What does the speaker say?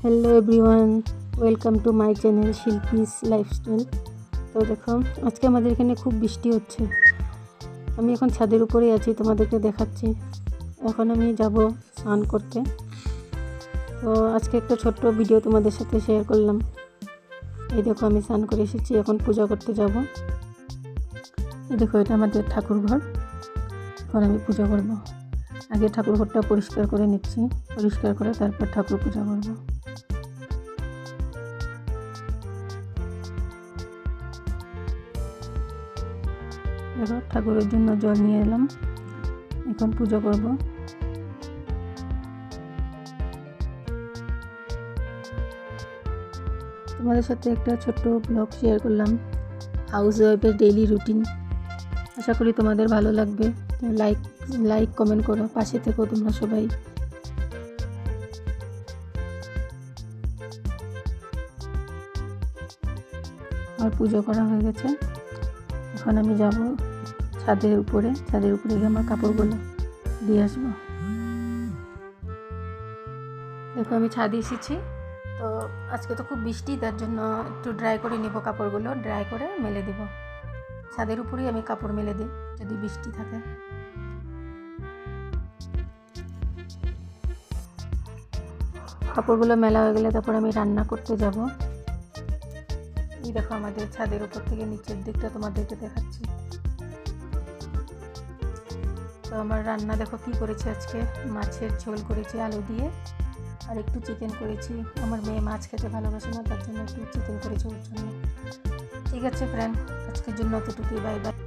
Hello everyone, welcome to my channel Shilpi's lifestyle. তো দেখো, আজকে আমাদের এখানে খুব বৃষ্টি হচ্ছে। আমি এখন ছাদের উপরেই আছি, তোমাদেরকে দেখাচ্ছি। এখন আমি যাব স্নান করতে। তো আজকে একটা ছোট্ট ভিডিও তোমাদের সাথে শেয়ার করলাম। এই দেখো, আমি স্নান করে এসেছি, এখন পূজা করতে যাব। এই দেখো, এটা আমাদের ঠাকুর ঘর। এখন আমি পূজা করব। আগে ঠাকুর ঘরটা পরিষ্কার করে নিচ্ছি, পরিষ্কার করে তারপর ঠাকুর পূজা করব। দেখো, ঠাকুরের জন্য জল নিয়ে এলাম, এখন পুজো করব। তোমাদের সাথে একটা ছোট্ট ব্লগ শেয়ার করলাম, হাউস ওয়াইফের ডেইলি রুটিন। আশা করি তোমাদের ভালো লাগবে। লাইক কমেন্ট করো, পাশে থেকো তোমরা সবাই। আমার পুজো করা হয়ে গেছে, এখন আমি যাব ছাদের উপরে গিয়ে আমার কাপড়গুলো দিয়ে আসবো। দেখো, আমি ছাদে এসেছি। তো আজকে তো খুব বৃষ্টি, তার জন্য একটু ড্রাই করে নিব কাপড়গুলো, ড্রাই করে মেলে দেব। ছাদের উপরেই আমি কাপড় মেলে দিই যদি বৃষ্টি থাকে। কাপড়গুলো মেলা হয়ে গেলে তারপর আমি রান্না করতে যাব। এই দেখো, আমাদের ছাদের উপর থেকে নিচের দিকটা তোমাদেরকে দেখাচ্ছি। তো আমার রান্না দেখো কি করেছি আজকে। মাছের ঝোল করেছি আলু দিয়ে, আর একটু চিকেন করেছি। আমার মেয়ে মাছ খেতে ভালোবাসে না, তার জন্য একটু চিকেন করেছি ওর জন্য। ঠিক আছে ফ্রেন্ড, আজকের জন্য এতটুকুই। Bye bye.